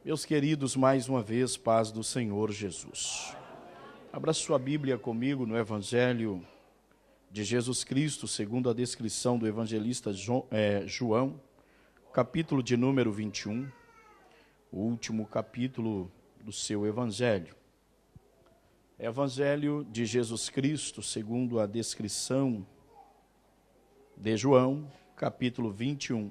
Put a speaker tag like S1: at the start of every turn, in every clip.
S1: Meus queridos, mais uma vez, paz do Senhor Jesus. Abra sua Bíblia comigo no Evangelho de Jesus Cristo, segundo a descrição do evangelista João, capítulo de número 21, o último capítulo do seu Evangelho. Evangelho de Jesus Cristo, segundo a descrição de João, capítulo 21.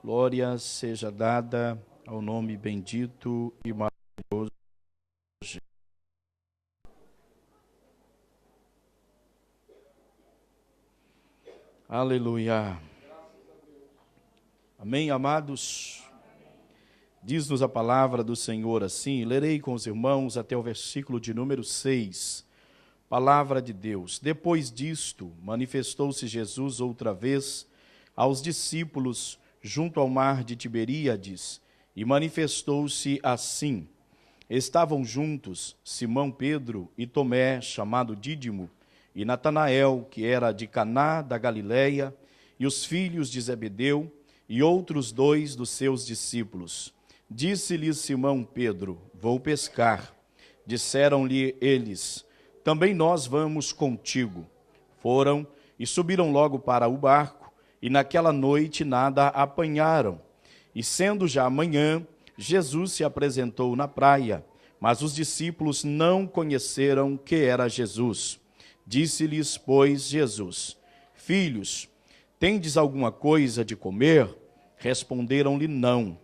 S1: Glória seja dada ao nome bendito e maravilhoso de Jesus. Aleluia. Amém, amados? Diz-nos a palavra do Senhor assim, lerei com os irmãos até o versículo de número 6. Palavra de Deus. Depois disto, manifestou-se Jesus outra vez aos discípulos junto ao mar de Tiberíades, e manifestou-se assim. Estavam juntos Simão Pedro e Tomé, chamado Dídimo, e Natanael, que era de Caná da Galileia, e os filhos de Zebedeu, e outros 2 dos seus discípulos. Disse-lhes Simão Pedro, vou pescar. Disseram-lhe eles, também nós vamos contigo. Foram e subiram logo para o barco, e naquela noite nada apanharam. E sendo já manhã, Jesus se apresentou na praia, mas os discípulos não conheceram que era Jesus. Disse-lhes, pois, Jesus, filhos, tendes alguma coisa de comer? Responderam-lhe não.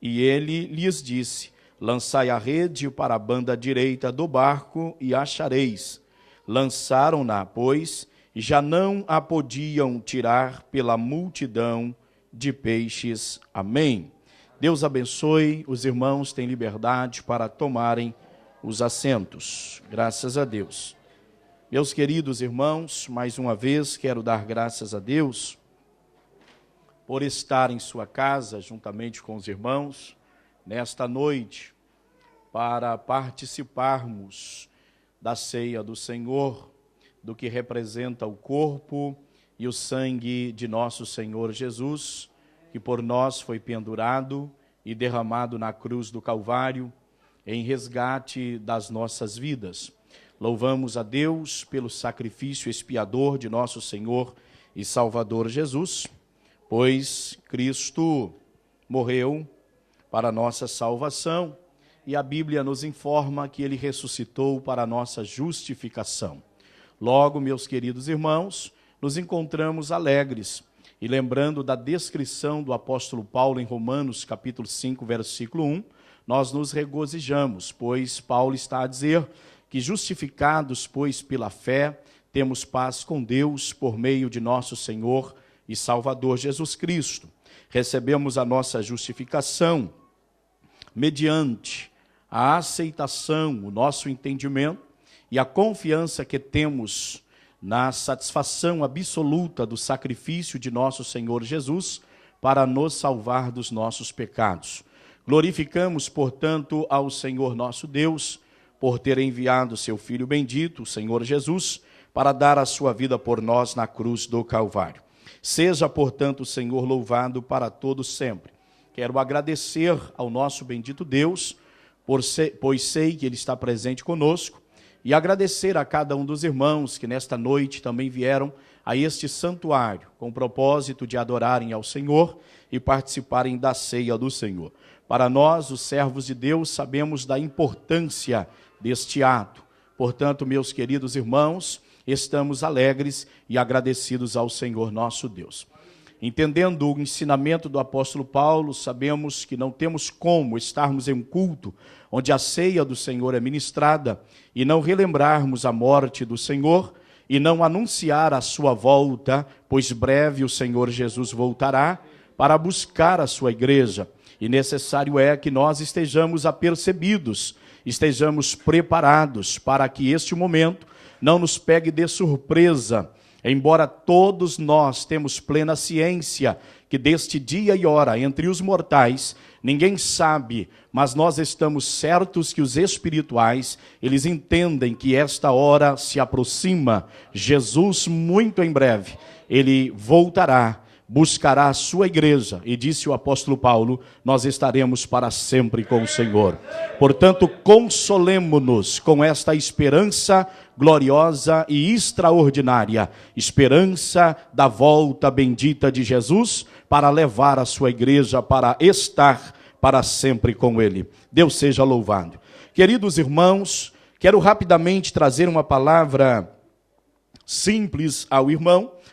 S1: E ele lhes disse, lançai a rede para a banda direita do barco e achareis. Lançaram-na, pois, e já não a podiam tirar pela multidão de peixes. Amém. Deus abençoe, os irmãos têm liberdade para tomarem os assentos. Graças a Deus. Meus queridos irmãos, mais uma vez quero dar graças a Deus por estar em sua casa, juntamente com os irmãos, nesta noite, para participarmos da ceia do Senhor, do que representa o corpo e o sangue de nosso Senhor Jesus, que por nós foi pendurado e derramado na cruz do Calvário, em resgate das nossas vidas. Louvamos a Deus pelo sacrifício expiador de nosso Senhor e Salvador Jesus, pois Cristo morreu para a nossa salvação e a Bíblia nos informa que Ele ressuscitou para a nossa justificação. Logo, meus queridos irmãos, nos encontramos alegres e lembrando da descrição do apóstolo Paulo em Romanos, capítulo 5, versículo 1, nós nos regozijamos, pois Paulo está a dizer que justificados, pois, pela fé, temos paz com Deus por meio de nosso Senhor e Salvador Jesus Cristo. Recebemos a nossa justificação mediante a aceitação, o nosso entendimento, e a confiança que temos na satisfação absoluta do sacrifício de nosso Senhor Jesus para nos salvar dos nossos pecados. Glorificamos, portanto, ao Senhor nosso Deus por ter enviado seu Filho bendito, o Senhor Jesus, para dar a sua vida por nós na cruz do Calvário. Seja, portanto, o Senhor louvado para todos sempre. Quero agradecer ao nosso bendito Deus, pois sei que Ele está presente conosco, e agradecer a cada um dos irmãos que nesta noite também vieram a este santuário, com o propósito de adorarem ao Senhor e participarem da ceia do Senhor. Para nós, os servos de Deus, sabemos da importância deste ato. Portanto, meus queridos irmãos, estamos alegres e agradecidos ao Senhor nosso Deus. Entendendo o ensinamento do apóstolo Paulo, sabemos que não temos como estarmos em um culto onde a ceia do Senhor é ministrada e não relembrarmos a morte do Senhor e não anunciar a sua volta, pois breve o Senhor Jesus voltará para buscar a sua igreja. E necessário é que nós estejamos apercebidos, estejamos preparados para que este momento não nos pegue de surpresa, embora todos nós temos plena ciência que deste dia e hora entre os mortais ninguém sabe, mas nós estamos certos que os espirituais, eles entendem que esta hora se aproxima. Jesus muito em breve, Ele voltará buscará a sua igreja, e disse o apóstolo Paulo, nós estaremos para sempre com o Senhor. Portanto, consolemo-nos com esta esperança gloriosa e extraordinária, esperança da volta bendita de Jesus, para levar a sua igreja para estar para sempre com Ele. Deus seja louvado. Queridos irmãos, quero rapidamente trazer uma palavra simples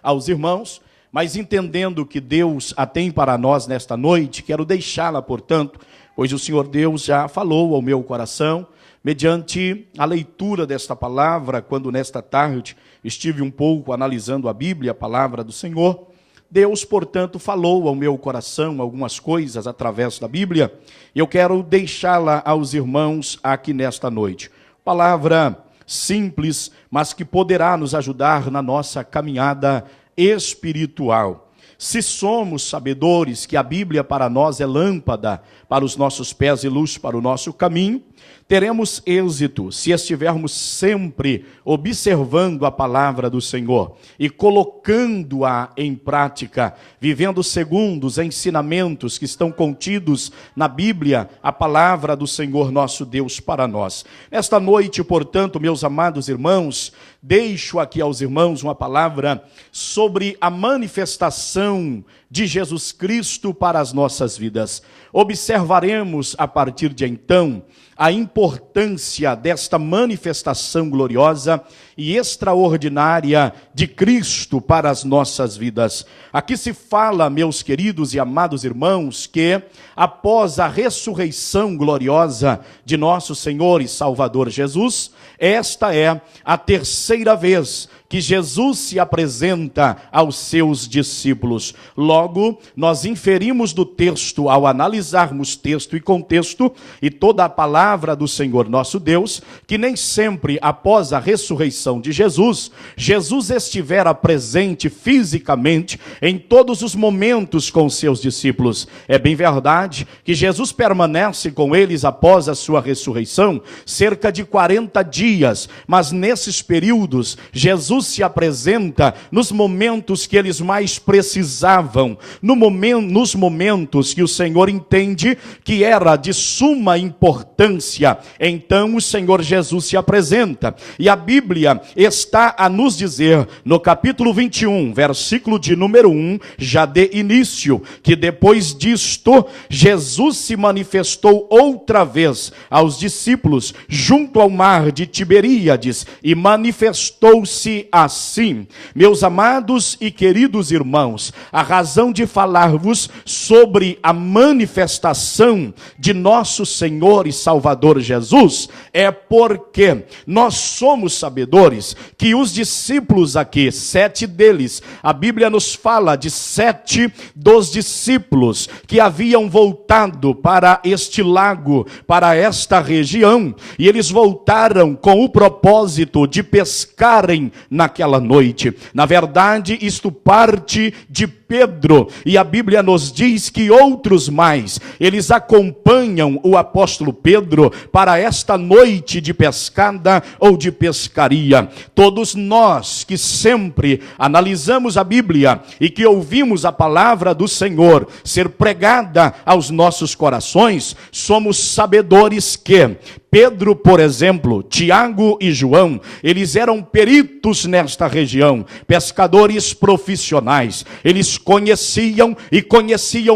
S1: aos irmãos, mas entendendo que Deus a tem para nós nesta noite, quero deixá-la, portanto, pois o Senhor Deus já falou ao meu coração, mediante a leitura desta palavra, quando nesta tarde estive um pouco analisando a Bíblia, a palavra do Senhor, Deus, portanto, falou ao meu coração algumas coisas através da Bíblia, e eu quero deixá-la aos irmãos aqui nesta noite. Palavra simples, mas que poderá nos ajudar na nossa caminhada espiritual. Se somos sabedores que a Bíblia para nós é lâmpada para os nossos pés e luz para o nosso caminho, teremos êxito se estivermos sempre observando a palavra do Senhor e colocando-a em prática, vivendo segundo os ensinamentos que estão contidos na Bíblia, a palavra do Senhor nosso Deus para nós. Nesta noite, portanto, meus amados irmãos, deixo aqui aos irmãos uma palavra sobre a manifestação de Jesus Cristo para as nossas vidas. Observaremos a partir de então a importância desta manifestação gloriosa e extraordinária de Cristo para as nossas vidas. Aqui se fala, meus queridos e amados irmãos, que após a ressurreição gloriosa de nosso Senhor e Salvador Jesus, esta é a terceira vez que Jesus se apresenta aos seus discípulos. Logo, nós inferimos do texto, ao analisarmos texto e contexto, e toda a palavra do Senhor nosso Deus, que nem sempre após a ressurreição de Jesus, Jesus estivera presente fisicamente em todos os momentos com seus discípulos. É bem verdade que Jesus permanece com eles após a sua ressurreição, cerca de 40 dias, mas nesses períodos, Jesus se apresenta nos momentos que eles mais precisavam, nos momentos que o Senhor entende que era de suma importância. Então o Senhor Jesus se apresenta, e a Bíblia está a nos dizer, no capítulo 21, versículo de número 1, já de início, que depois disto, Jesus se manifestou outra vez aos discípulos, junto ao mar de Tiberíades, e manifestou-se assim. Meus amados e queridos irmãos, a razão de falar-vos sobre a manifestação de nosso Senhor e Salvador Jesus é porque nós somos sabedores que os discípulos aqui, 7 deles, a Bíblia nos fala de 7 dos discípulos que haviam voltado para este lago, para esta região, e eles voltaram com o propósito de pescarem naquela noite. Na verdade, isto parte de Pedro, e a Bíblia nos diz que outros mais, eles acompanham o apóstolo Pedro para esta noite de pescada ou de pescaria. Todos nós que sempre analisamos a Bíblia e que ouvimos a palavra do Senhor ser pregada aos nossos corações, somos sabedores que Pedro, por exemplo, Tiago e João, eles eram peritos nesta região, pescadores profissionais. Eles conheciam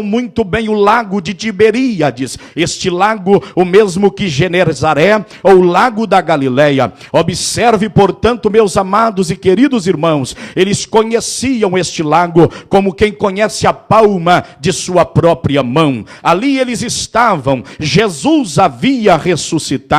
S1: muito bem o lago de Tiberíades, este lago, o mesmo que Genezaré, ou o lago da Galileia. Observe, portanto, meus amados e queridos irmãos, eles conheciam este lago como quem conhece a palma de sua própria mão. Ali eles estavam, Jesus havia ressuscitado,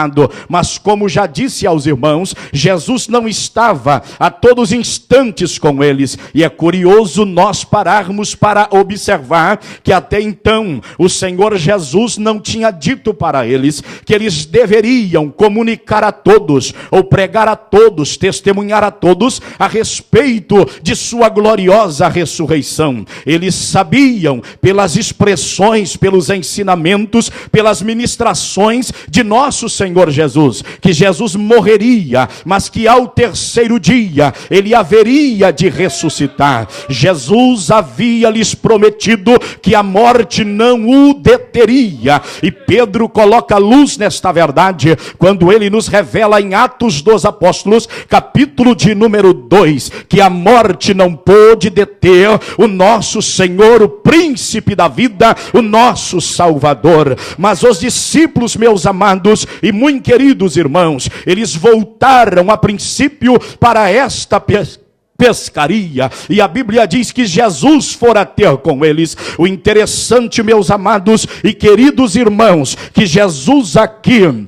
S1: mas como já disse aos irmãos, Jesus não estava a todos os instantes com eles, e é curioso nós pararmos para observar que até então o Senhor Jesus não tinha dito para eles que eles deveriam comunicar a todos, ou pregar a todos, testemunhar a todos a respeito de sua gloriosa ressurreição. Eles sabiam pelas expressões, pelos ensinamentos, pelas ministrações de nosso Senhor Jesus, que Jesus morreria, mas que ao terceiro dia ele haveria de ressuscitar. Jesus havia lhes prometido que a morte não o deteria. E Pedro coloca luz nesta verdade quando ele nos revela em Atos dos Apóstolos, capítulo de número 2, que a morte não pôde deter o nosso Senhor, o príncipe da vida, o nosso Salvador. Mas os discípulos, meus amados e muito queridos irmãos, eles voltaram a princípio para esta pescaria, e a Bíblia diz que Jesus fora ter com eles. O interessante, meus amados e queridos irmãos, que Jesus aqui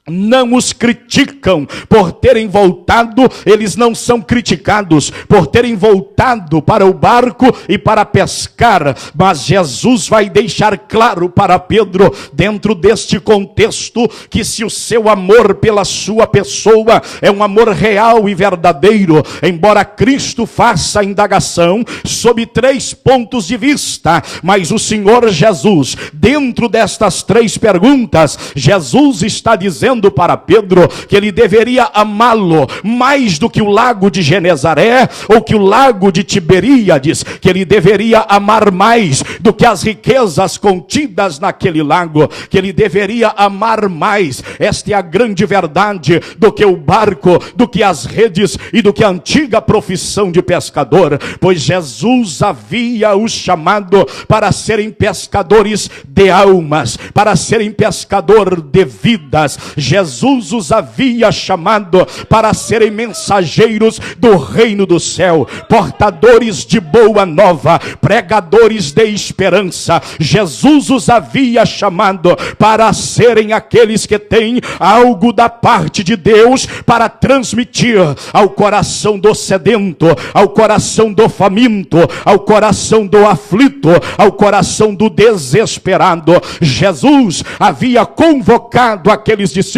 S1: não os criticam por terem voltado, eles não são criticados por terem voltado para o barco e para pescar, mas Jesus vai deixar claro para Pedro, dentro deste contexto, que se o seu amor pela sua pessoa é um amor real e verdadeiro, embora Cristo faça a indagação sob 3 pontos de vista, mas o Senhor Jesus, dentro destas 3 perguntas, Jesus está dizendo para Pedro que ele deveria amá-lo mais do que o lago de Genezaré ou que o lago de Tiberíades, que ele deveria amar mais do que as riquezas contidas naquele lago, que ele deveria amar mais, esta é a grande verdade, do que o barco, do que as redes e do que a antiga profissão de pescador, pois Jesus havia os chamado para serem pescadores de almas, para serem pescador de vidas. Jesus os havia chamado para serem mensageiros do reino do céu, portadores de boa nova, pregadores de esperança. Jesus os havia chamado para serem aqueles que têm algo da parte de Deus para transmitir ao coração do sedento, ao coração do faminto, ao coração do aflito, ao coração do desesperado. Jesus havia convocado aqueles discípulos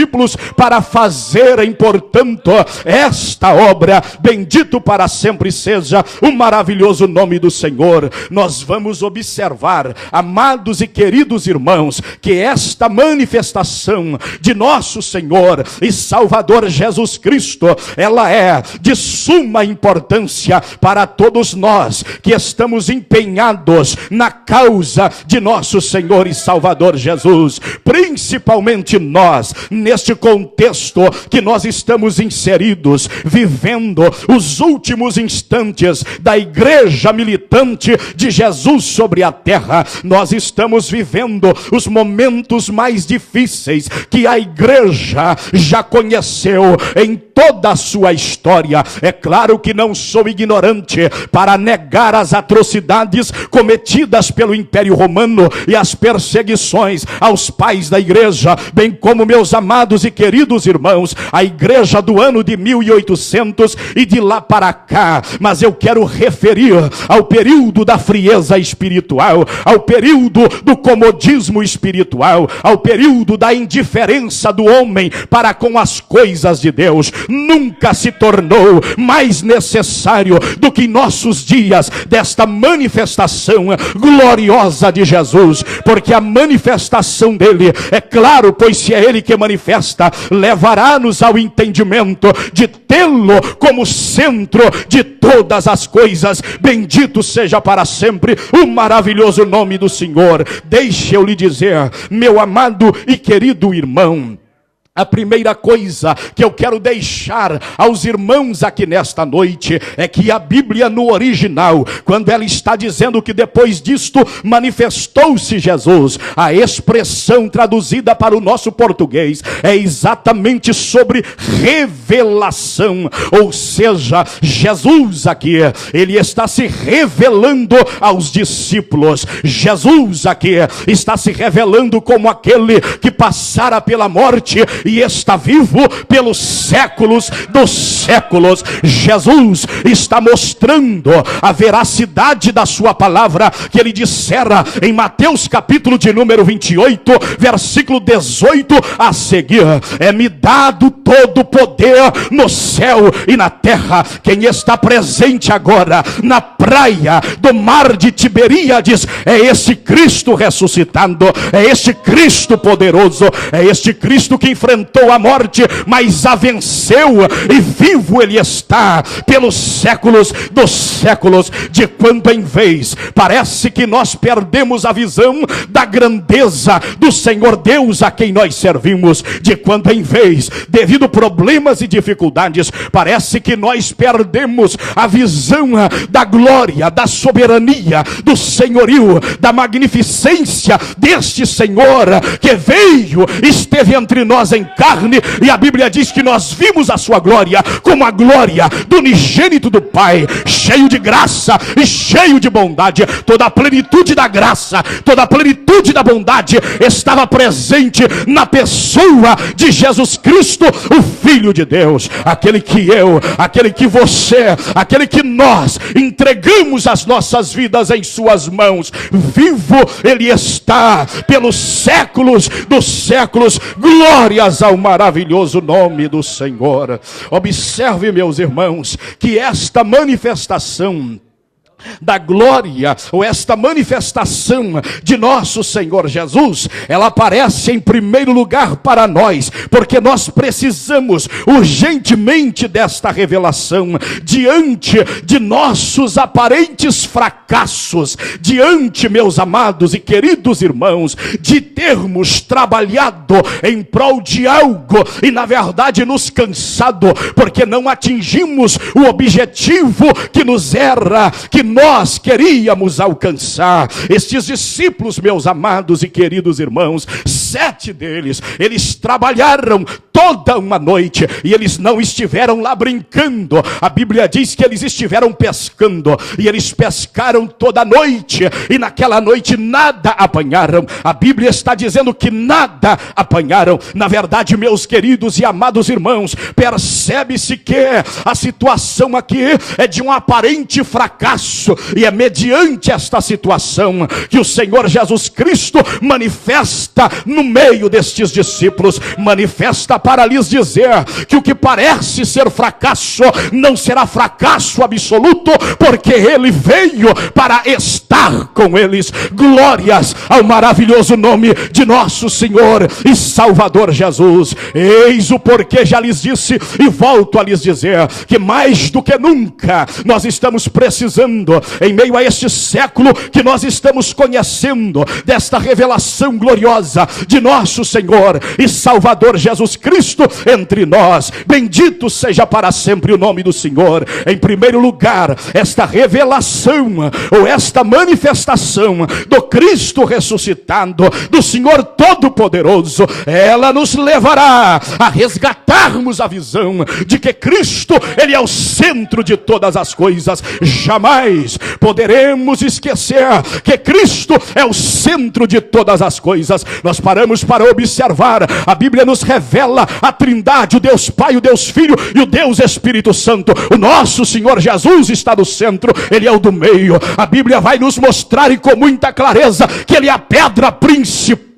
S1: para fazerem, portanto, esta obra. Bendito para sempre seja o maravilhoso nome do Senhor. Nós vamos observar, amados e queridos irmãos, que esta manifestação de nosso Senhor e Salvador Jesus Cristo, ela é de suma importância para todos nós que estamos empenhados na causa de nosso Senhor e Salvador Jesus, principalmente nós, neste contexto que nós estamos inseridos, vivendo os últimos instantes da igreja militante de Jesus sobre a terra. Nós estamos vivendo os momentos mais difíceis que a igreja já conheceu em toda a sua história. É claro que não sou ignorante para negar as atrocidades cometidas pelo Império Romano e as perseguições aos pais da igreja, bem como, meus amados e queridos irmãos, a igreja do ano de 1800 e de lá para cá. Mas eu quero referir ao período da frieza espiritual, ao período do comodismo espiritual, ao período da indiferença do homem para com as coisas de Deus. Nunca se tornou mais necessário do que em nossos dias desta manifestação gloriosa de Jesus, porque a manifestação dele, é claro, pois se é ele que manifesta, levará-nos ao entendimento de tê-lo como centro de todas as coisas. Bendito seja para sempre o maravilhoso nome do Senhor. Deixe eu lhe dizer, meu amado e querido irmão, a primeira coisa que eu quero deixar aos irmãos aqui nesta noite é que a Bíblia no original, quando ela está dizendo que depois disto manifestou-se Jesus, a expressão traduzida para o nosso português é exatamente sobre revelação, ou seja, Jesus aqui, ele está se revelando aos discípulos. Jesus aqui está se revelando como aquele que passara pela morte e está vivo pelos séculos dos séculos. Jesus está mostrando a veracidade da sua palavra, que ele dissera em Mateus capítulo de número 28, versículo 18 a seguir: é-me dado todo o poder no céu e na terra. Quem está presente agora na praia do mar de Tiberíades é esse Cristo ressuscitado, é este Cristo poderoso, é este Cristo que enfrentou enfrentou a morte, mas a venceu, e vivo ele está pelos séculos dos séculos. De quando em vez parece que nós perdemos a visão da grandeza do Senhor Deus a quem nós servimos, de quando em vez, devido a problemas e dificuldades, parece que nós perdemos a visão da glória, da soberania, do senhorio, da magnificência deste Senhor que veio, esteve entre nós em carne, e a Bíblia diz que nós vimos a sua glória como a glória do unigênito do Pai, cheio de graça e cheio de bondade. Toda a plenitude da graça, toda a plenitude da bondade estava presente na pessoa de Jesus Cristo, o Filho de Deus, aquele que eu, aquele que você, aquele que nós entregamos as nossas vidas em suas mãos. Vivo ele está pelos séculos dos séculos. Glórias ao maravilhoso nome do Senhor. Observe, meus irmãos, que esta manifestação da glória, ou esta manifestação de nosso Senhor Jesus, ela aparece em primeiro lugar para nós, porque nós precisamos urgentemente desta revelação, diante de nossos aparentes fracassos, diante, meus amados e queridos irmãos, de termos trabalhado em prol de algo, e na verdade nos cansado, porque não atingimos o objetivo que nos era, que nós queríamos alcançar. Estes discípulos, meus amados e queridos irmãos, 7 deles, eles trabalharam toda uma noite, e eles não estiveram lá brincando. A Bíblia diz que eles estiveram pescando, e eles pescaram toda a noite, e naquela noite nada apanharam. A Bíblia está dizendo que nada apanharam. Na verdade, meus queridos e amados irmãos, percebe-se que a situação aqui é de um aparente fracasso, e é mediante esta situação que o Senhor Jesus Cristo manifesta no meio destes discípulos, manifesta para lhes dizer que o que parece ser fracasso não será fracasso absoluto, porque ele veio para estar com eles. Glórias ao maravilhoso nome de nosso Senhor e Salvador Jesus. Eis o porquê já lhes disse e volto a lhes dizer que mais do que nunca nós estamos precisando, em meio a este século que nós estamos conhecendo, desta revelação gloriosa de nosso Senhor e Salvador Jesus Cristo entre nós. Bendito seja para sempre o nome do Senhor. Em primeiro lugar, esta revelação, ou esta manifestação do Cristo ressuscitado, do Senhor Todo-Poderoso, ela nos levará a resgatarmos a visão de que Cristo, ele é o centro de todas as coisas. Jamais poderemos esquecer que Cristo é o centro de todas as coisas. Nós paramos para observar, a Bíblia nos revela a Trindade, o Deus Pai, o Deus Filho e o Deus Espírito Santo. O nosso Senhor Jesus está no centro, ele é o do meio. A Bíblia vai nos mostrar, e com muita clareza, que ele é a pedra principal.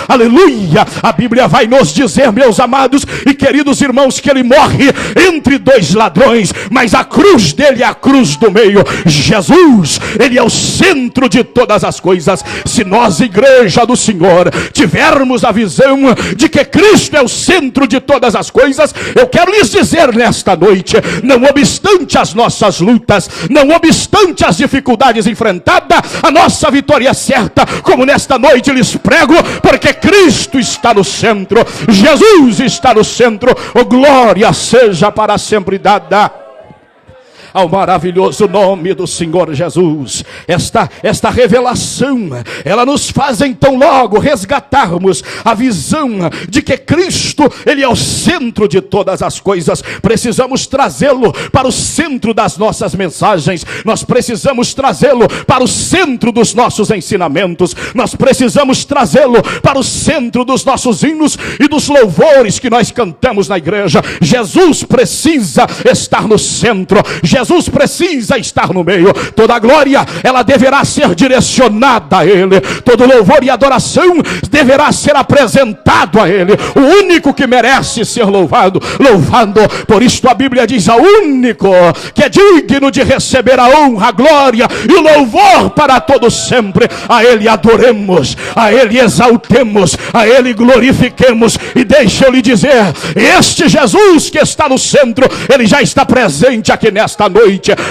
S1: Aleluia! A Bíblia vai nos dizer, meus amados e queridos irmãos, que ele morre entre 2 ladrões, mas a cruz dele é a cruz do meio. Jesus, ele é o centro de todas as coisas. Se nós, igreja do Senhor, tivermos a visão de que Cristo é o centro de todas as coisas, eu quero lhes dizer nesta noite, não obstante as nossas lutas, não obstante as dificuldades enfrentadas, a nossa vitória é certa, como nesta noite lhes prego, porque Cristo está no centro, Jesus está no centro. Oh, glória seja para sempre dada ao maravilhoso nome do Senhor Jesus. Esta revelação, ela nos faz então logo resgatarmos a visão de que Cristo, ele é o centro de todas as coisas. Precisamos trazê-lo para o centro das nossas mensagens, nós precisamos trazê-lo para o centro dos nossos ensinamentos, nós precisamos trazê-lo para o centro dos nossos hinos e dos louvores que nós cantamos na igreja. Jesus precisa estar no centro. Jesus Jesus precisa estar no meio. Toda a glória, ela deverá ser direcionada a Ele. Todo louvor e adoração deverá ser apresentado a Ele. O único que merece ser louvado. Por isto a Bíblia diz: ao único que é digno de receber a honra, a glória e o louvor para todos sempre. A Ele adoremos, a Ele exaltemos, a Ele glorifiquemos. E deixa eu lhe dizer, este Jesus que está no centro, Ele já está presente aqui nesta noite.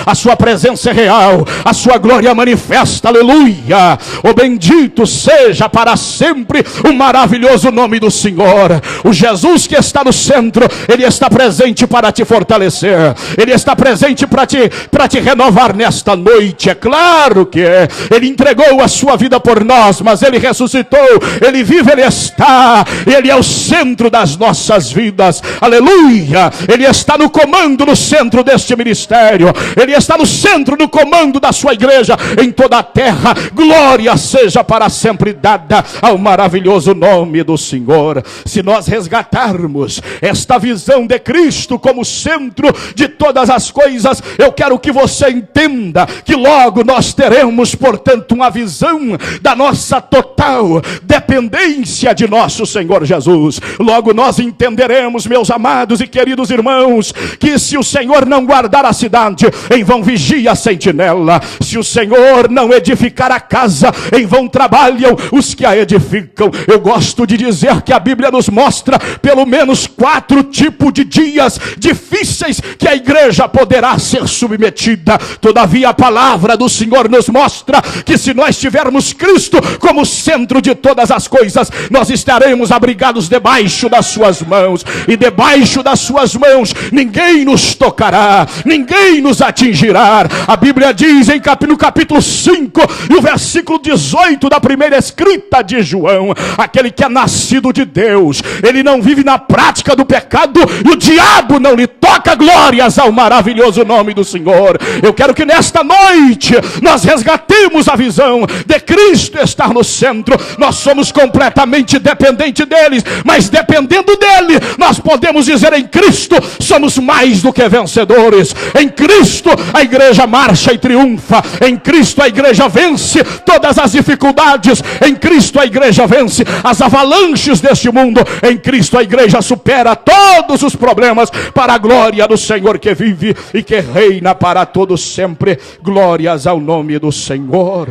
S1: A sua presença é real, a sua glória manifesta, aleluia. O bendito seja para sempre o maravilhoso nome do Senhor. O Jesus que está no centro, Ele está presente para te fortalecer, Ele está presente para te renovar nesta noite. É claro que é. Ele entregou a sua vida por nós, mas Ele ressuscitou, Ele vive, Ele está, Ele é o centro das nossas vidas, aleluia. Ele está no comando, no centro deste ministério, Ele está no centro, no comando da sua igreja em toda a terra. Glória seja para sempre dada ao maravilhoso nome do Senhor. Se nós resgatarmos esta visão de Cristo como centro de todas as coisas, eu quero que você entenda que logo nós teremos, portanto, uma visão da nossa total dependência de nosso Senhor Jesus. Logo nós entenderemos, meus amados e queridos irmãos, que se o Senhor não guardar a cidade, em vão vigia a sentinela. Se o Senhor não edificar a casa, em vão trabalham os que a edificam. Eu gosto de dizer que a Bíblia nos mostra pelo menos 4 tipos de dias difíceis que a igreja poderá ser submetida. Todavia a palavra do Senhor nos mostra que se nós tivermos Cristo como centro de todas as coisas, nós estaremos abrigados debaixo das suas mãos, e debaixo das suas mãos ninguém nos tocará, ninguém nos atingirá. A Bíblia diz no capítulo 5 e o versículo 18 da primeira escrita de João: aquele que é nascido de Deus, ele não vive na prática do pecado, e o diabo não lhe toca. Glórias ao maravilhoso nome do Senhor. Eu quero que nesta noite nós resgatemos a visão de Cristo estar no centro. Nós somos completamente dependentes deles, mas dependendo dele, nós podemos dizer: em Cristo somos mais do que vencedores. Em Cristo a igreja marcha e triunfa. Em Cristo a igreja vence todas as dificuldades. Em Cristo a igreja vence as avalanches deste mundo. Em Cristo a igreja supera todos os problemas para a glória do Senhor que vive e que reina para todos sempre. Glórias ao nome do Senhor.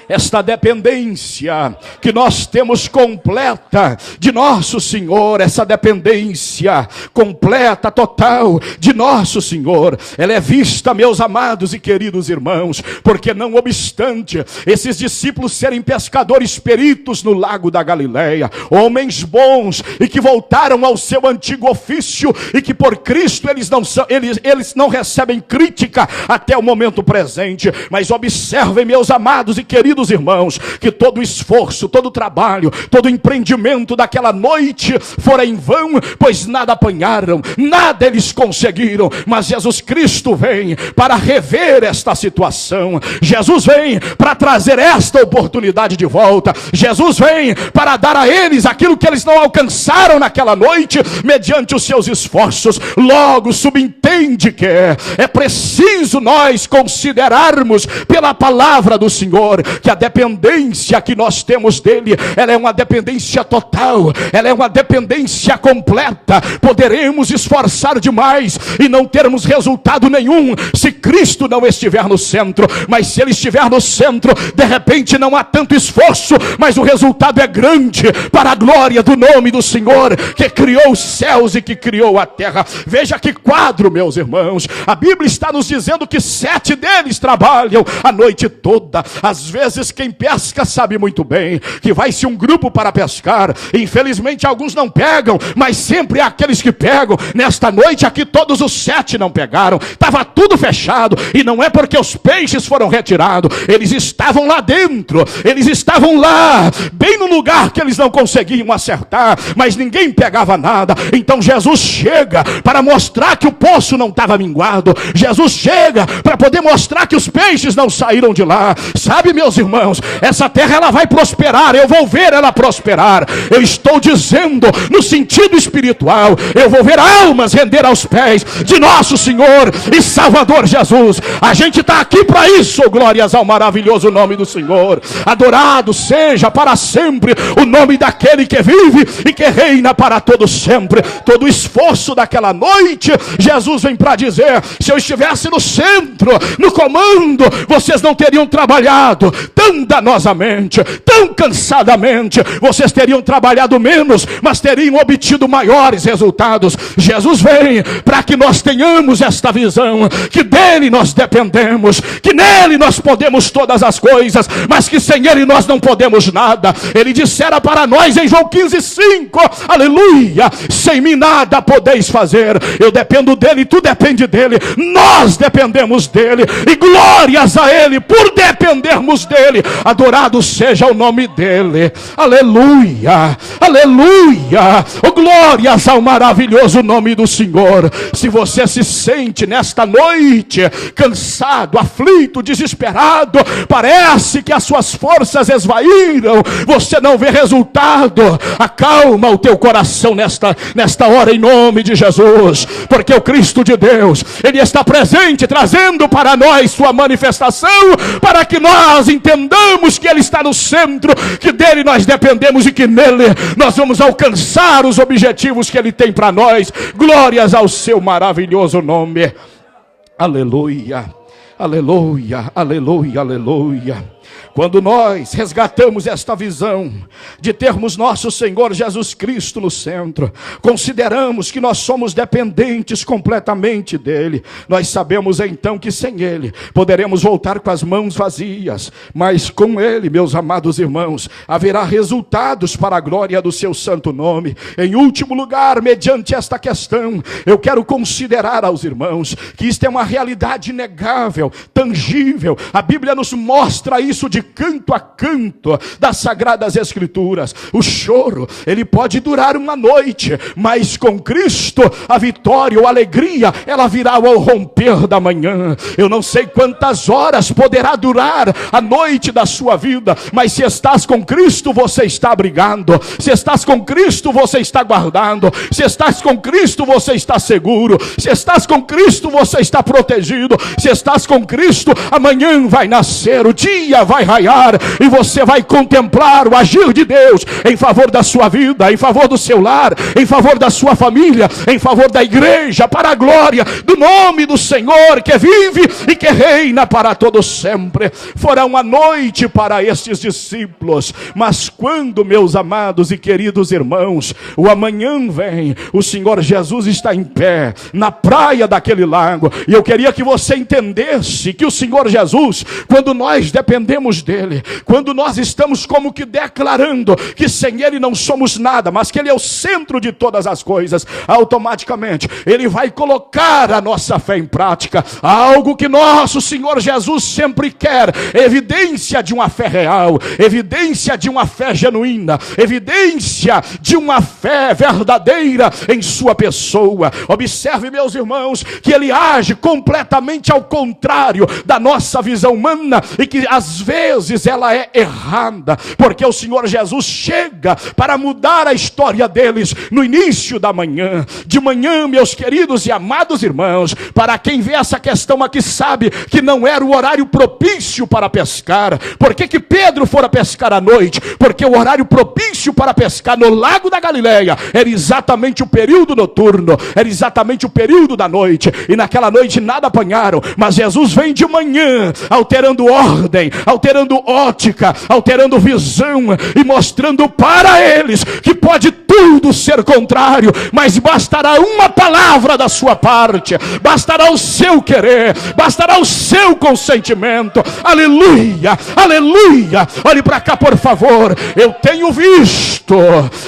S1: Esta dependência que nós temos completa de nosso Senhor, essa dependência completa, total de nosso Senhor, ela é vista, meus amados e queridos irmãos, porque não obstante esses discípulos serem pescadores peritos no lago da Galileia, homens bons e que voltaram ao seu antigo ofício, e que por Cristo eles não recebem crítica até o momento presente, mas observem, meus amados e queridos irmãos, que todo o esforço, todo o trabalho, todo o empreendimento daquela noite fora em vão, pois nada apanharam, nada eles conseguiram. Mas Jesus Cristo vem para rever esta situação. Jesus vem para trazer esta oportunidade de volta. Jesus vem para dar a eles aquilo que eles não alcançaram naquela noite mediante os seus esforços. Logo subentende que é preciso nós considerarmos pela palavra do Senhor que a dependência que nós temos dele, ela é uma dependência total, ela é uma dependência completa. Poderemos esforçar demais e não termos resultado nenhum se Cristo não estiver no centro, mas se ele estiver no centro, de repente não há tanto esforço, mas o resultado é grande para a glória do nome do Senhor que criou os céus e que criou a terra. Veja que quadro, meus irmãos. A Bíblia está nos dizendo que 7 deles trabalham a noite toda. Às vezes quem pesca sabe muito bem que vai-se um grupo para pescar, infelizmente alguns não pegam, mas sempre há aqueles que pegam. Nesta noite aqui todos os 7 não pegaram, estava tudo fechado, e não é porque os peixes foram retirados, eles estavam lá dentro, eles estavam lá, bem no lugar que eles não conseguiam acertar, mas ninguém pegava nada. Então Jesus chega para mostrar que o poço não estava minguado, Jesus chega para poder mostrar que os peixes não saíram de lá. Sabe, meus irmãos,
S2: irmãos, essa terra ela vai prosperar, eu vou ver ela prosperar. Eu estou dizendo no sentido espiritual, eu vou ver almas render aos pés de nosso Senhor e Salvador Jesus. A gente está aqui para isso, glórias ao maravilhoso nome do Senhor. Adorado seja para sempre o nome daquele que vive e que reina para todo sempre. Todo o esforço daquela noite, Jesus vem para dizer: se eu estivesse no centro, no comando, vocês não teriam trabalhado tão danosamente, tão cansadamente, vocês teriam trabalhado menos, mas teriam obtido maiores resultados. Jesus vem para que nós tenhamos esta visão, que dele nós dependemos, que nele nós podemos todas as coisas, mas que sem ele nós não podemos nada. Ele dissera para nós em João 15:5, aleluia: sem mim nada podeis fazer. Eu dependo dele, tu depende dele, nós dependemos dele, e glórias a ele por dependermos dele. Adorado seja o nome dele, aleluia, aleluia, oh, glórias ao maravilhoso nome do Senhor. Se você se sente nesta noite cansado, aflito, desesperado, parece que as suas forças esvaíram, você não vê resultado, acalma o teu coração nesta hora em nome de Jesus, porque o Cristo de Deus, ele está presente, trazendo para nós sua manifestação, para que nós entendamos que ele está no centro, que dele nós dependemos e que nele nós vamos alcançar os objetivos que ele tem para nós. Glórias ao seu maravilhoso nome. Aleluia, aleluia, aleluia, aleluia. Quando nós resgatamos esta visão de termos nosso Senhor Jesus Cristo no centro, consideramos que nós somos dependentes completamente dele, nós sabemos então que sem ele poderemos voltar com as mãos vazias, mas com ele, meus amados irmãos, haverá resultados para a glória do seu santo nome. Em último lugar, mediante esta questão, eu quero considerar aos irmãos que isto é uma realidade inegável, tangível. A Bíblia nos mostra isso de canto a canto das Sagradas Escrituras. O choro, ele pode durar uma noite, mas com Cristo a vitória ou a alegria, ela virá ao romper da manhã. Eu não sei quantas horas poderá durar a noite da sua vida, mas se estás com Cristo, você está abrigado. Se estás com Cristo, você está guardado. Se estás com Cristo, você está seguro. Se estás com Cristo, você está protegido. Se estás com Cristo, amanhã vai nascer, o dia vai raiar e você vai contemplar o agir de Deus em favor da sua vida, em favor do seu lar, em favor da sua família, em favor da igreja, para a glória do nome do Senhor que vive e que reina para todo sempre. Fora uma noite para estes discípulos, mas quando, meus amados e queridos irmãos, o amanhã vem, o Senhor Jesus está em pé na praia daquele lago, e eu queria que você entendesse que o Senhor Jesus, quando nós dependemos dele, quando nós estamos como que declarando que sem ele não somos nada, mas que ele é o centro de todas as coisas, automaticamente ele vai colocar a nossa fé em prática, algo que nosso Senhor Jesus sempre quer, evidência de uma fé real, evidência de uma fé genuína, evidência de uma fé verdadeira em sua pessoa. Observe, meus irmãos, que ele age completamente ao contrário da nossa visão humana, e que às vezes ela é errada, porque o Senhor Jesus chega para mudar a história deles no início da manhã. De manhã, meus queridos e amados irmãos, para quem vê essa questão aqui sabe que não era o horário propício para pescar. Por que Pedro fora pescar à noite? Porque o horário propício para pescar no lago da Galileia era exatamente o período noturno, era exatamente o período da noite, e naquela noite nada apanharam, mas Jesus vem de manhã, alterando ordem, alterando ótica, alterando visão e mostrando para eles que pode tudo ser contrário, mas bastará uma palavra da sua parte, bastará o seu querer, bastará o seu consentimento. Aleluia, aleluia. Olhe para cá, por favor. Eu tenho visto,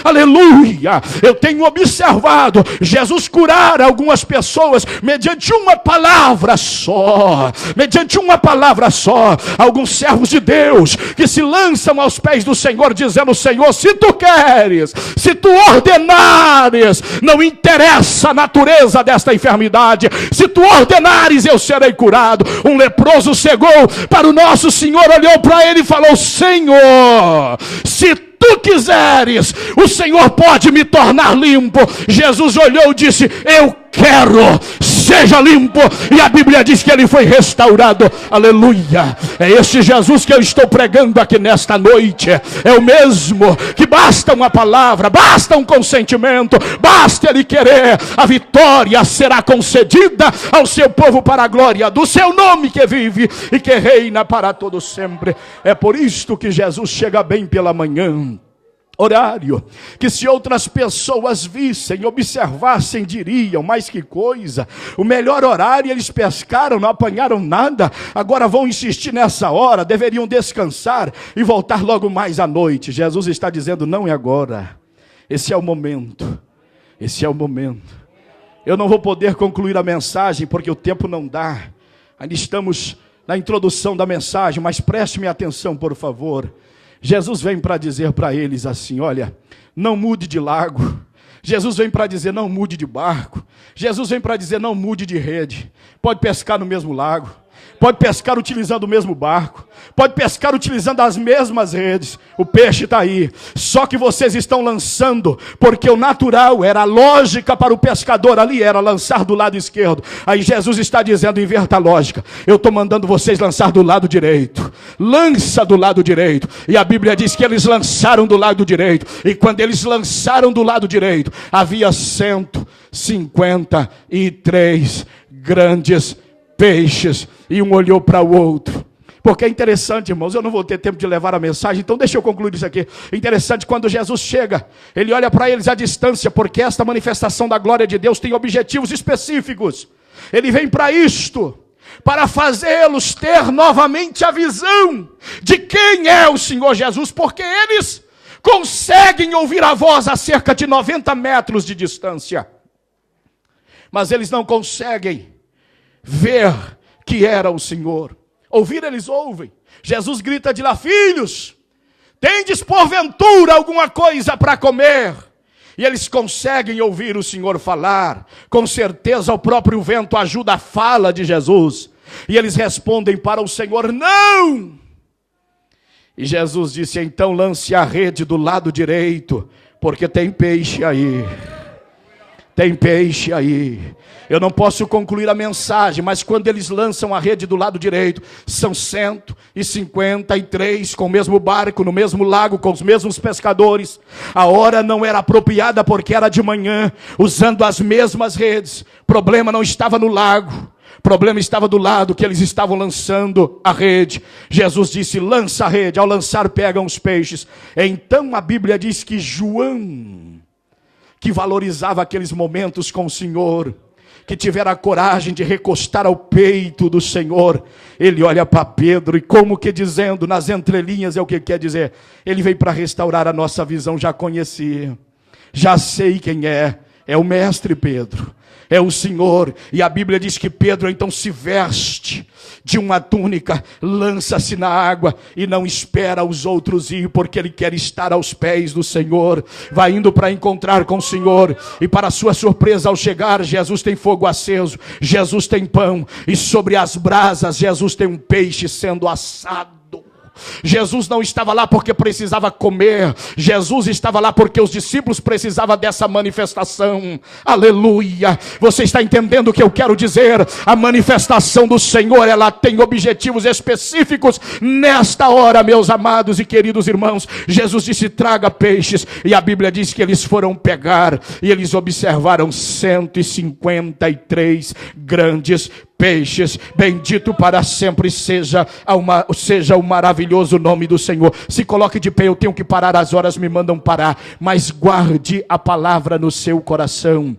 S2: aleluia, eu tenho observado Jesus curar algumas pessoas mediante uma palavra só, mediante uma palavra só. Alguns servos servos de Deus que se lançam aos pés do Senhor, dizendo: Senhor, se tu queres, se tu ordenares, não interessa a natureza desta enfermidade, se tu ordenares, eu serei curado. Um leproso chegou para o nosso Senhor, olhou para ele e falou: Senhor, se tu quiseres, o Senhor pode me tornar limpo. Jesus olhou e disse: eu quero, seja limpo. E a Bíblia diz que ele foi restaurado. Aleluia. É esse Jesus que eu estou pregando aqui nesta noite. É o mesmo que basta uma palavra, basta um consentimento, basta ele querer. A vitória será concedida ao seu povo para a glória do seu nome, que vive e que reina para todo sempre. É por isto que Jesus chega bem pela manhã, horário que, se outras pessoas vissem, observassem, diriam: mas que coisa, o melhor horário, eles pescaram, não apanharam nada, agora vão insistir nessa hora, deveriam descansar e voltar logo mais à noite. Jesus está dizendo: não é agora, esse é o momento, esse é o momento. Eu não vou poder concluir a mensagem porque o tempo não dá, ainda estamos na introdução da mensagem, mas preste-me atenção, por favor. Jesus vem para dizer para eles assim: olha, não mude de lago. Jesus vem para dizer: não mude de barco. Jesus vem para dizer: não mude de rede. Pode pescar no mesmo lago, pode pescar utilizando o mesmo barco, pode pescar utilizando as mesmas redes. O peixe está aí, só que vocês estão lançando, porque o natural era a lógica para o pescador ali, era lançar do lado esquerdo. Aí Jesus está dizendo: inverta a lógica, eu estou mandando vocês lançar do lado direito. Lança do lado direito. E a Bíblia diz que eles lançaram do lado direito, e quando eles lançaram do lado direito, havia 153 grandes peixes, e um olhou para o outro. Porque é interessante, irmãos, eu não vou ter tempo de levar a mensagem, então deixa eu concluir isso aqui. Interessante, quando Jesus chega, ele olha para eles à distância, porque esta manifestação da glória de Deus tem objetivos específicos. Ele vem para isto, para fazê-los ter novamente a visão de quem é o Senhor Jesus, porque eles conseguem ouvir a voz a cerca de 90 metros de distância, mas eles não conseguem ver que era o Senhor. Ouvir eles ouvem. Jesus grita de lá: filhos, tendes porventura alguma coisa para comer? E eles conseguem ouvir o Senhor falar. Com certeza o próprio vento ajuda a fala de Jesus. E eles respondem para o Senhor: não! E Jesus disse: então lance a rede do lado direito, porque tem peixe aí. Tem peixe aí. Eu não posso concluir a mensagem, mas quando eles lançam a rede do lado direito, são 153 com o mesmo barco, no mesmo lago, com os mesmos pescadores. A hora não era apropriada porque era de manhã, usando as mesmas redes. O problema não estava no lago, o problema estava do lado que eles estavam lançando a rede. Jesus disse: lança a rede. Ao lançar, pegam os peixes. Então a Bíblia diz que João, que valorizava aqueles momentos com o Senhor, que tivera a coragem de recostar ao peito do Senhor, ele olha para Pedro e, como que dizendo, nas entrelinhas é o que quer dizer: ele veio para restaurar a nossa visão. Já conheci, já sei quem é o mestre Pedro, é o Senhor. E a Bíblia diz que Pedro então se veste de uma túnica, lança-se na água e não espera os outros ir, porque ele quer estar aos pés do Senhor. Vai indo para encontrar com o Senhor, e para sua surpresa, ao chegar, Jesus tem fogo aceso, Jesus tem pão, e sobre as brasas Jesus tem um peixe sendo assado. Jesus não estava lá porque precisava comer, Jesus estava lá porque os discípulos precisavam dessa manifestação. Aleluia! Você está entendendo o que eu quero dizer? A manifestação do Senhor, ela tem objetivos específicos. Nesta hora, meus amados e queridos irmãos, Jesus disse: traga peixes, e a Bíblia diz que eles foram pegar, e eles observaram 153 grandes peixes. Bendito para sempre seja o maravilhoso nome do Senhor. Se coloque de pé, eu tenho que parar, as horas me mandam parar, mas guarde a palavra no seu coração.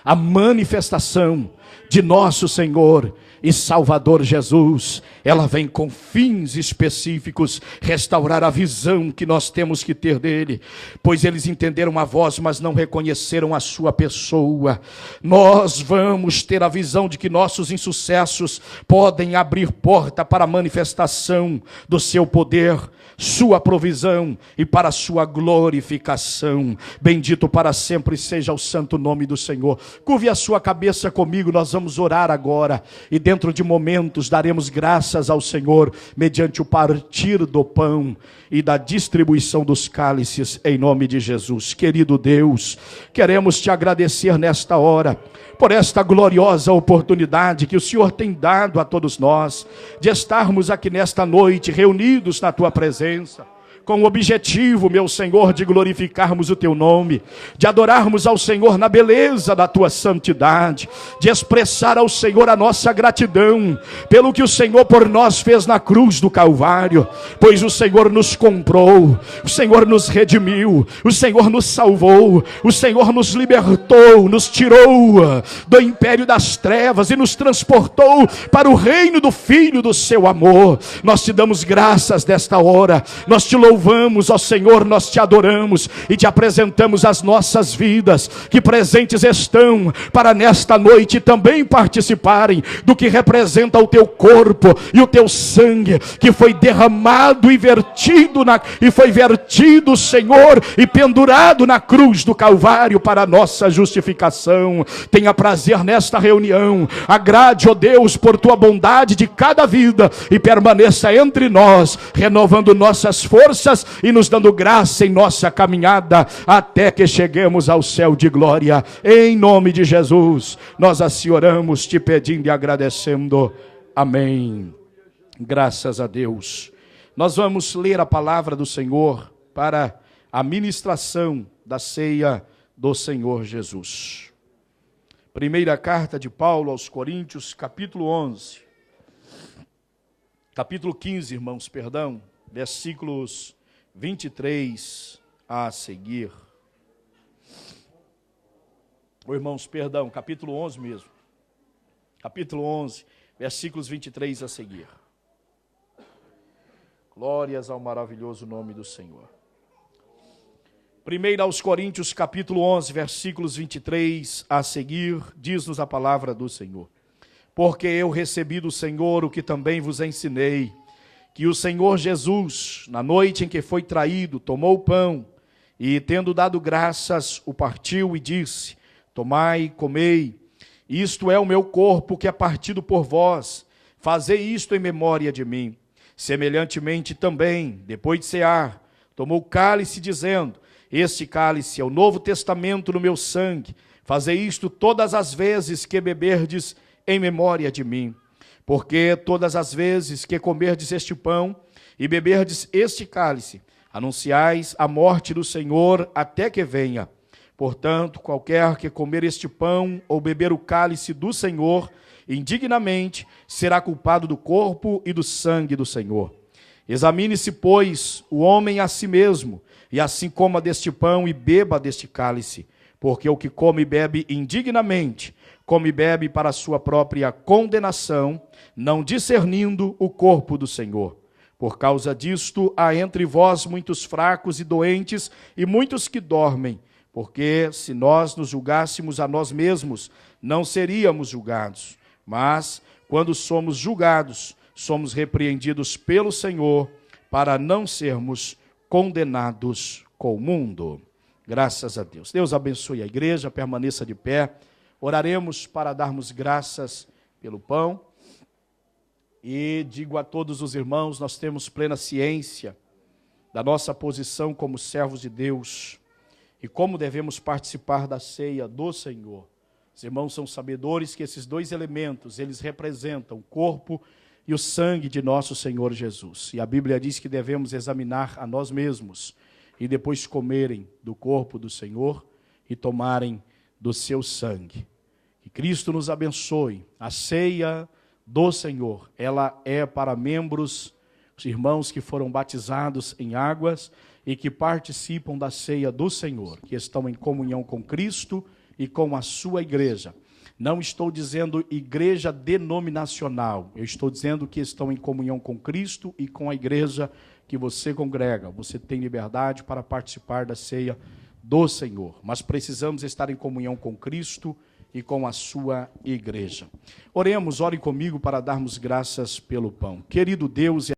S2: A manifestação de nosso Senhor e Salvador Jesus, ela vem com fins específicos, restaurar a visão que nós temos que ter dele, pois eles entenderam a voz, mas não reconheceram a sua pessoa. Nós vamos ter a visão de que nossos insucessos podem abrir porta para a manifestação do seu poder, sua provisão e para a sua glorificação. Bendito para sempre seja o santo nome do Senhor. Curve a sua cabeça comigo, nós vamos orar agora e dentro de momentos daremos graças ao Senhor mediante o partir do pão e da distribuição dos cálices em nome de Jesus. Querido Deus, queremos te agradecer nesta hora por esta gloriosa oportunidade que o Senhor tem dado a todos nós, de estarmos aqui nesta noite reunidos na tua presença, com o objetivo, meu Senhor, de glorificarmos o teu nome, de adorarmos ao Senhor na beleza da tua santidade, de expressar ao Senhor a nossa gratidão pelo que o Senhor por nós fez na cruz do Calvário, pois o Senhor nos comprou, o Senhor nos redimiu, o Senhor nos salvou, o Senhor nos libertou, nos tirou do império das trevas e nos transportou para o reino do Filho do seu amor. Nós te damos graças desta hora, nós te louvamos, ó Senhor, nós te adoramos e te apresentamos as nossas vidas, que presentes estão para nesta noite também participarem do que representa o teu corpo e o teu sangue, que foi derramado e vertido, Senhor, e pendurado na cruz do Calvário para a nossa justificação. Tenha prazer nesta reunião, agrade, ó Deus, por tua bondade de cada vida e permaneça entre nós, renovando nossas forças e nos dando graça em nossa caminhada até que cheguemos ao céu de glória. Em nome de Jesus, nós assim oramos, te pedindo e agradecendo. Amém. Graças a Deus. Nós vamos ler a palavra do Senhor para a ministração da ceia do Senhor Jesus. Primeira carta de Paulo aos Coríntios, capítulo 11. Capítulo 15, irmãos, perdão. Versículos 23 a seguir. Irmãos, perdão, capítulo 11 mesmo. Capítulo 11, versículos 23 a seguir. Glórias ao maravilhoso nome do Senhor. Primeiro aos Coríntios, capítulo 11, versículos 23 a seguir, diz-nos a palavra do Senhor. Porque eu recebi do Senhor o que também vos ensinei, que o Senhor Jesus, na noite em que foi traído, tomou o pão e, tendo dado graças, o partiu e disse: tomai, comei, isto é o meu corpo que é partido por vós, fazei isto em memória de mim. Semelhantemente também, depois de cear, tomou o cálice, dizendo: este cálice é o novo testamento no meu sangue, fazei isto todas as vezes que beberdes em memória de mim. Porque todas as vezes que comerdes este pão e beberdes este cálice, anunciais a morte do Senhor até que venha. Portanto, qualquer que comer este pão ou beber o cálice do Senhor indignamente, será culpado do corpo e do sangue do Senhor. Examine-se, pois, o homem a si mesmo, e assim coma deste pão e beba deste cálice. Porque o que come e bebe indignamente, come e bebe para a sua própria condenação, não discernindo o corpo do Senhor. Por causa disto, há entre vós muitos fracos e doentes, e muitos que dormem. Porque se nós nos julgássemos a nós mesmos, não seríamos julgados. Mas, quando somos julgados, somos repreendidos pelo Senhor, para não sermos condenados com o mundo. Graças a Deus. Deus abençoe a igreja, permaneça de pé. Oraremos para darmos graças pelo pão. E digo a todos os irmãos, nós temos plena ciência da nossa posição como servos de Deus e como devemos participar da ceia do Senhor. Os irmãos são sabedores que esses dois elementos, eles representam o corpo e o sangue de nosso Senhor Jesus. E a Bíblia diz que devemos examinar a nós mesmos e depois comerem do corpo do Senhor e tomarem do seu sangue. Que Cristo nos abençoe. A ceia do Senhor, ela é para membros, os irmãos que foram batizados em águas e que participam da ceia do Senhor, que estão em comunhão com Cristo e com a sua igreja.
S1: Não estou dizendo igreja denominacional. Eu estou dizendo que estão em comunhão com Cristo e com a igreja que você congrega. Você tem liberdade para participar da ceia do Senhor. Mas precisamos estar em comunhão com Cristo e com a sua igreja. Oremos, ore comigo para darmos graças pelo pão. Querido Deus,